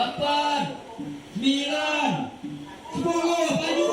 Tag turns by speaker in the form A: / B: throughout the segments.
A: 8, 9, 10, maju.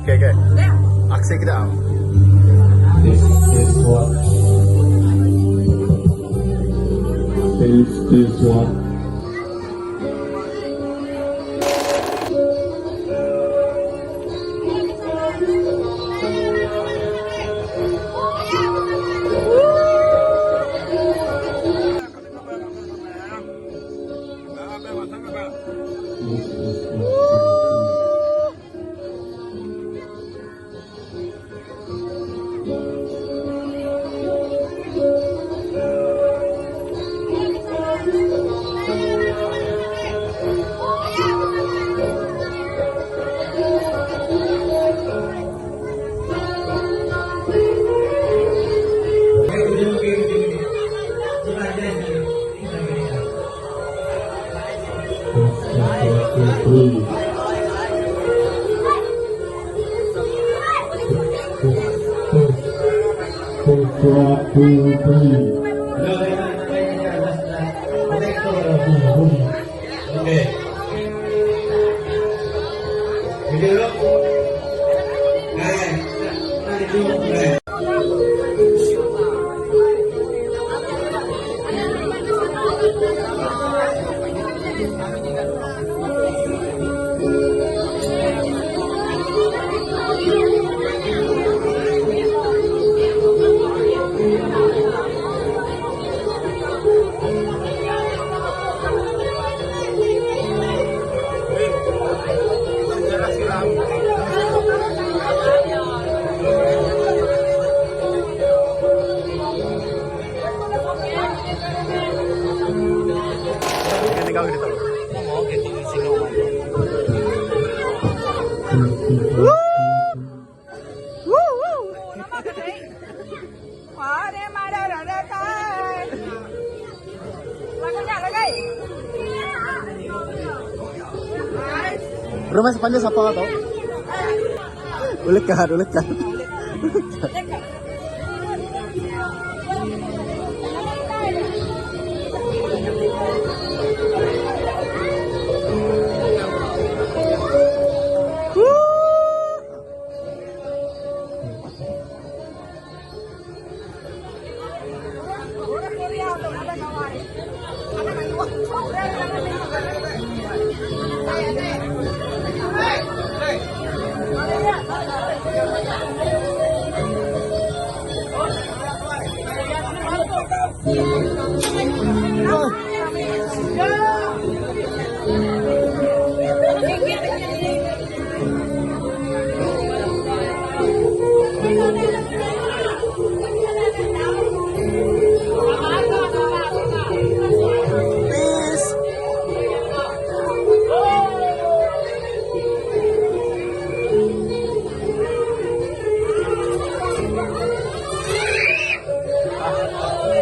B: Oke. Aksi kita.
C: This one.
B: Ganyan ikaw dito. Bro, mas panjang siapa ka to? Ulit ka, ulit ka.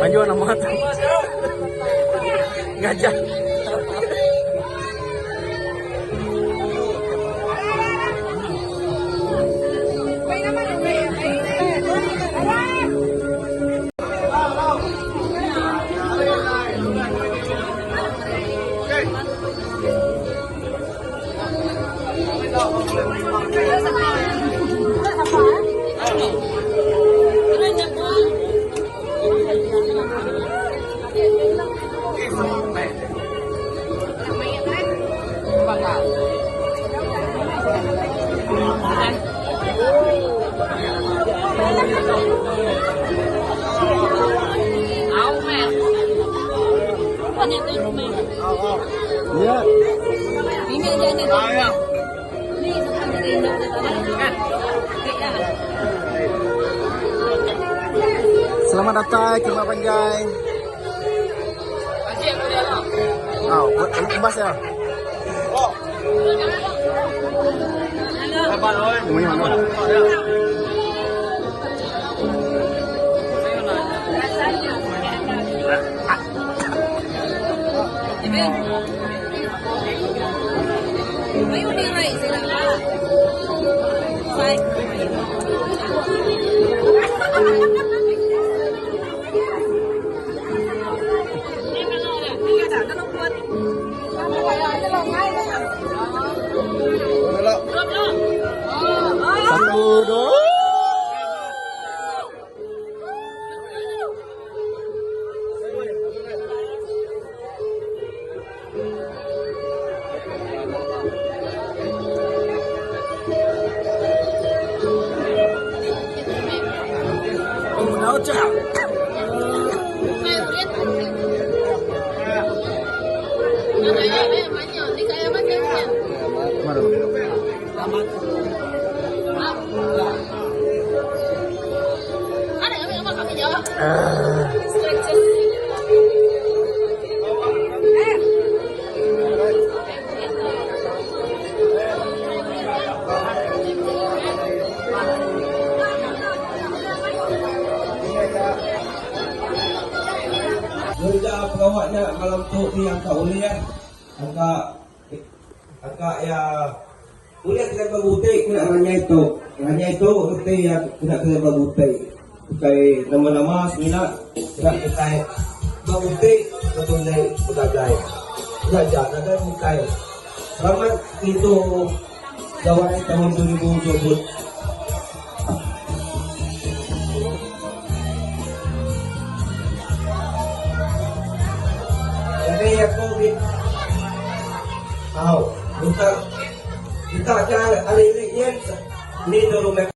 B: Majuan ang mga tao. Gajah. Iya. Selamat datang ke Rumah Panjai. Emas ya. Ini mana? Satu, dua.
A: Kerja pegawainya malam tu ni angka ulian, angka ya ulian kita berbutai kena hanya itu nanti yang kita berbutai, bukai nama-nama semina kita berbutai betul ni belajar ada bukai. Selamat itu Gawai tahun 2020. Jadi ya COVID Tahu. Kita cara hari ini ni dulu mek.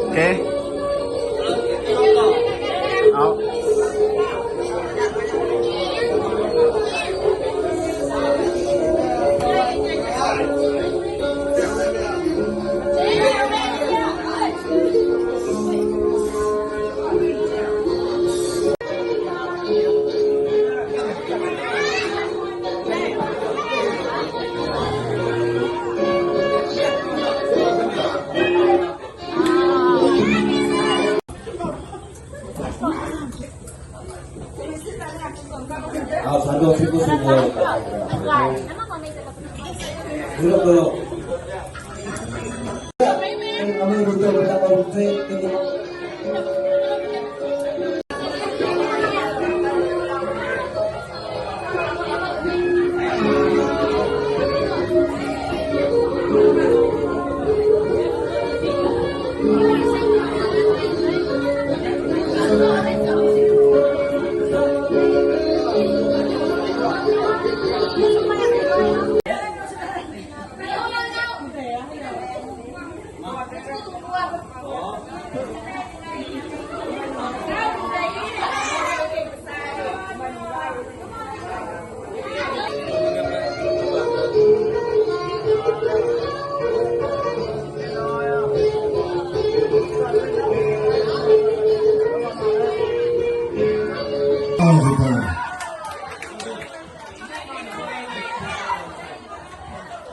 B: Okay. Out.
A: Satu siku semua. Dulu. Kami betul betul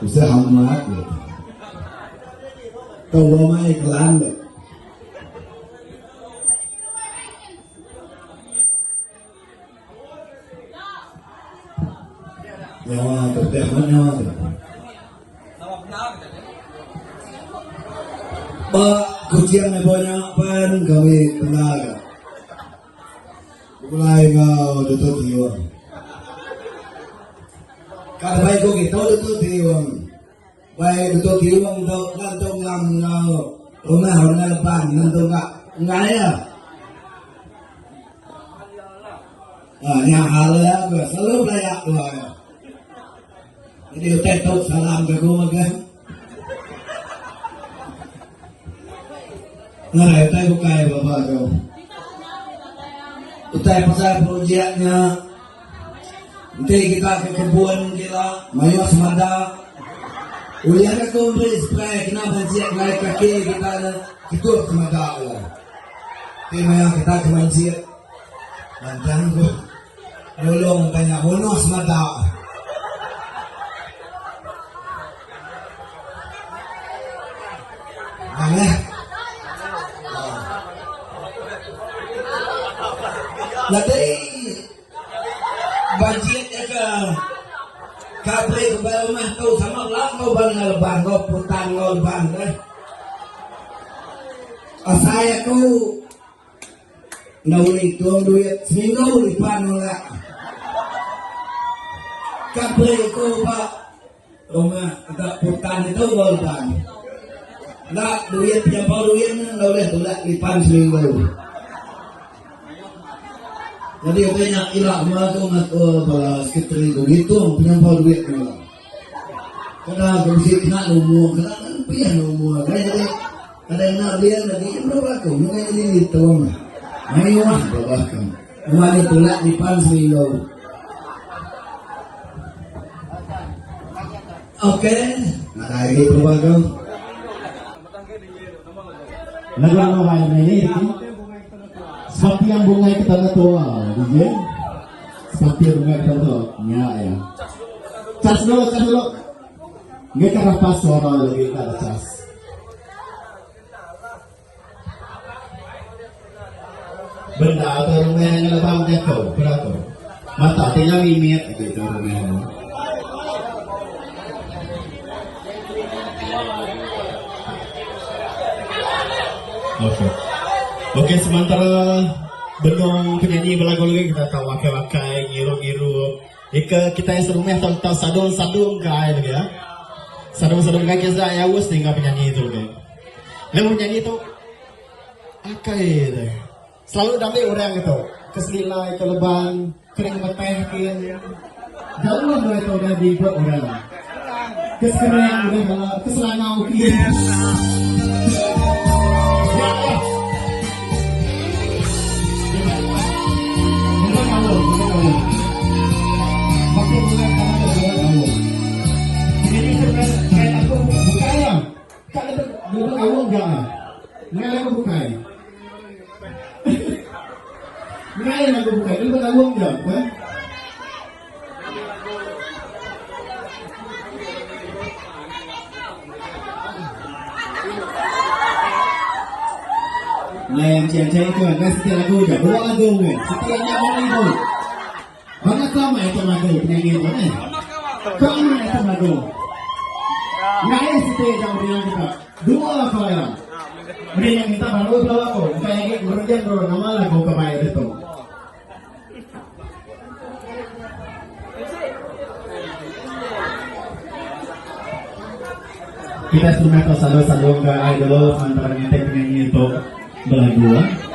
C: Bisa amat gitu. Kalau mau iklan deh. Nyawa tertehman nyawa tu. Pak kucing ni banyak pan kami tenaga. Mulai kau tutup tiwang. Kalau baik kau kita tutup tiwang. Baik tutup tiwang tu nantung ngam ngau rumah orang lepan nantung ngak ngaya. Yang hal ya, selalu layak doa. Jadi tetap salam ke gua kan. Nah, itu bukan bapak kau. Utai pasal proyeknya. Nanti kita ke kebun kita, mayu semada. Ulian aku beri spray kenapa siap naik kaki kita ikut semada lah. Timnya kita kemansiat. Mantan tu, tolong tanya bonus semada. Mana? Jadi budgetnya ke kabel kembali rumah tahu sama lah kau bang leban kau putang kau leban deh. Saya tu nauli tuang duit seminggu leban lah. Kabel itu pak rumah kita putang itu kau leban. Nak duit jampau duit nggak boleh tolak lipan seminggu. Jadi katanya ilah makan atau balas keteri begitu penyampau duit ni. Kadang bersih nak umur, kadang pian umur. Kadang nak dia lagi berapa kau? Mungkin ini tuang. Ayo lah berapa kau? Rumah ni tolak lipan seminggu. Oke, nah kayak gitu bagus.
B: Lagu yang main ini seperti yang bunga kita tua, DJ. Seperti yang bunga kita tua, ya. Cas dulu. Nggak karena pas suara lagi kita ada cas. Benda atau rumah yang lebang jatuh, berapa? Mata tinggal mimit gitu rumah. Oke, sementara benong penyanyi belagu lagi kita tahu wakai ngiru. Ika kita yang serumah tahu sadung kai lagi ya. Sadung kai kita ya wes tinggal penyanyi itu lagi. Lalu penyanyi itu akai deh. Selalu damai orang itu. Keselilai, keleban, kering beteh, jauh lah itu udah dibuat orang. Kesekerang udah malah keselangau Nah yang cian-cian itu kan setiap lagu udah dua lagu kan setiapnya orang itu banget lama itu lagu penyanyi itu kan kamu itu lagu nggak ada setiap yang bilang kita dua lagu ya udah yang kita baru dua lagu kayak gitu berjalan bro nama lagu kebayar itu kita cuma selalu ke idol antara ngetek penyanyi itu belagu.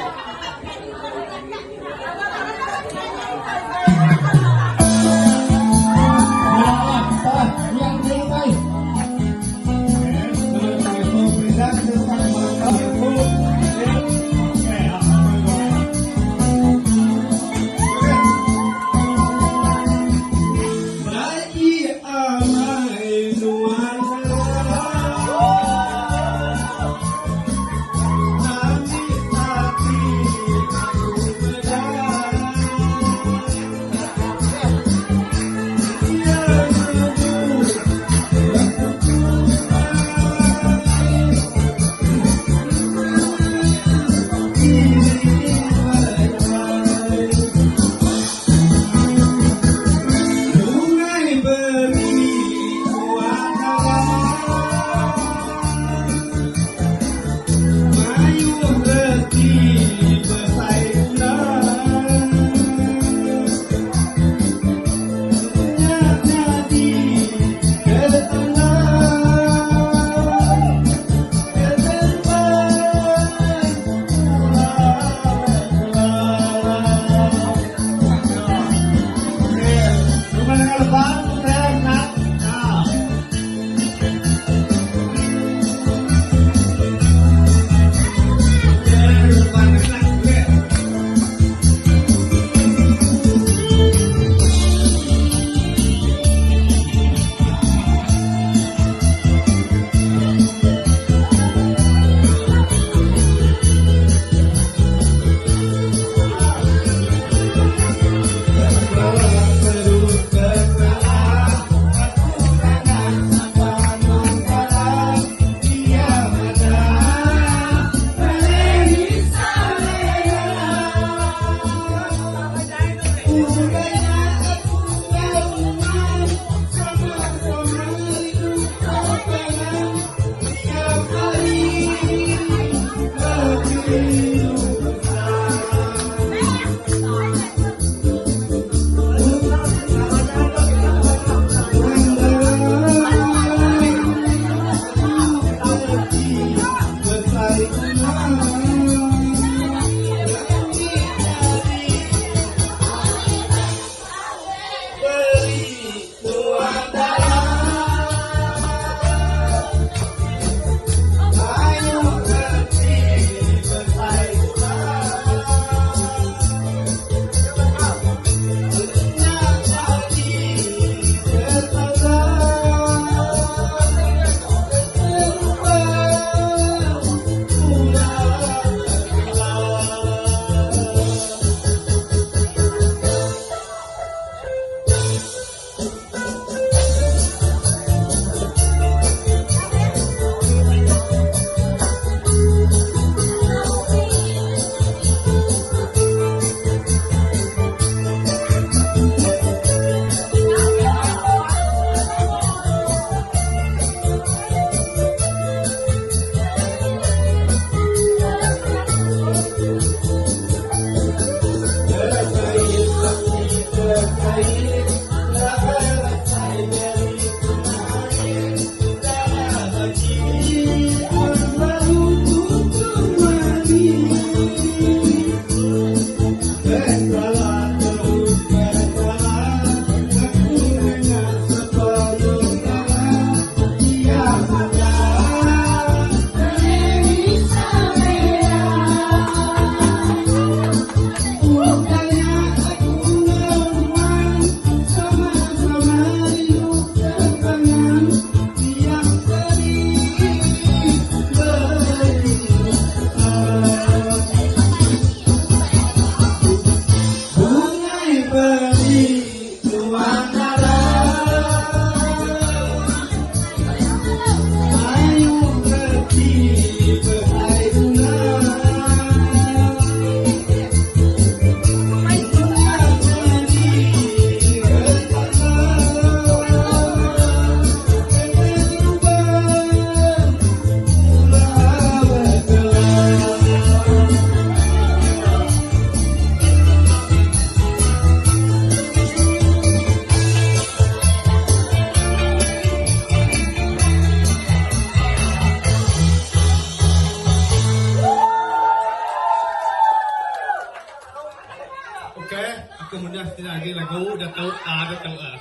D: Okey, aku mudah tidak lagi lagu dah tahu A dah tahu A.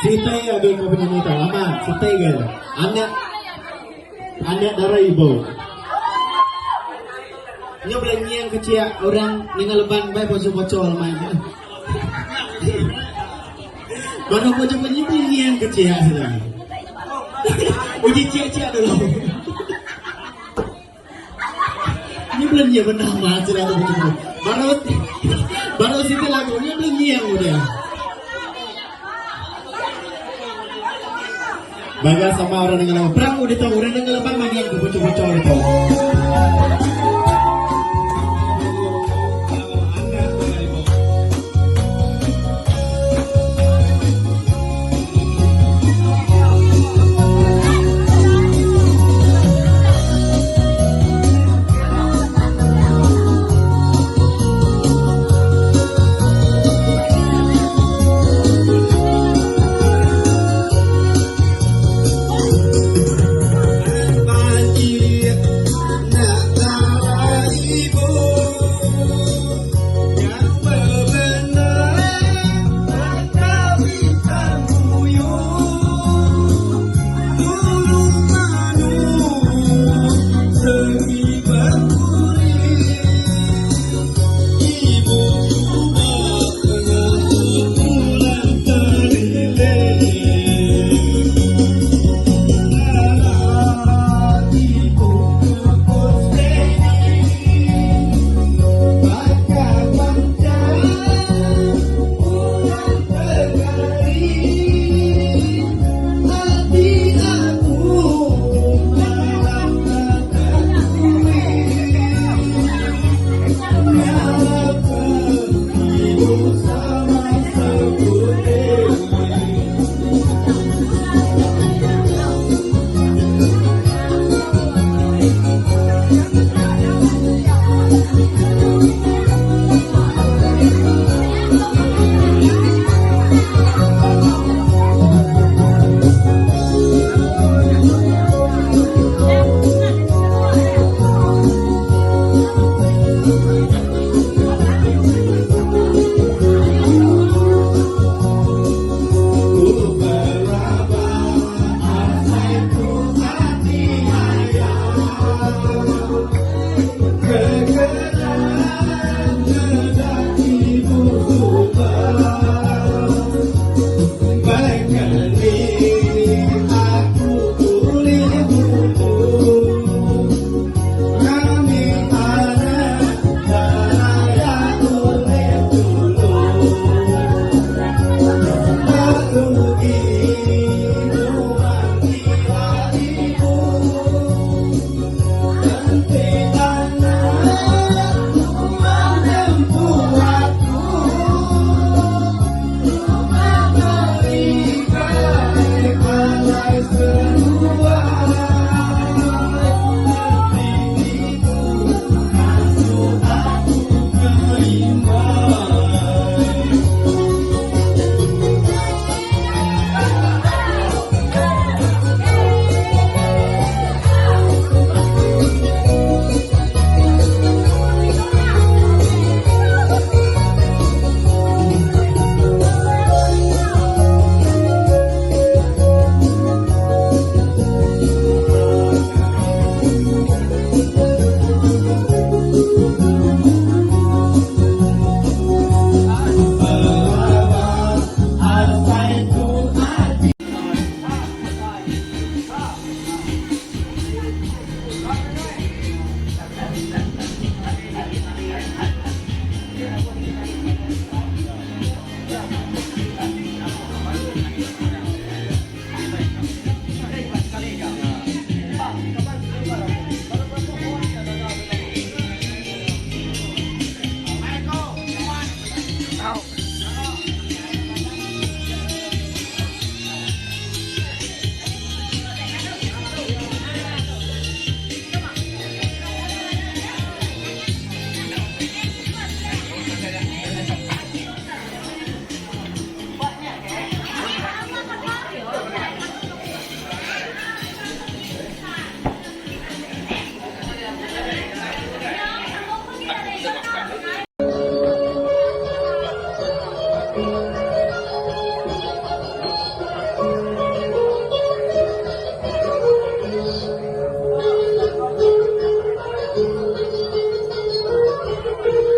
B: Sitai ada kau punya ni tahu aman. Sitai ke? Anak darah ibu. Nyo boleh nyiang kecil orang dengan leban baik bocor-bocor main. Baru bocor penyipu nyiang kecil sudah. Uji cik-cik dulu. Ini belum nyiang benar mah sudah tu bocor. Baru situ lagunya belum nyiang udah. Bagas sama orang dengan leban. Perang udah tahu orang dengan leban mah nyiang bocor-bocor itu.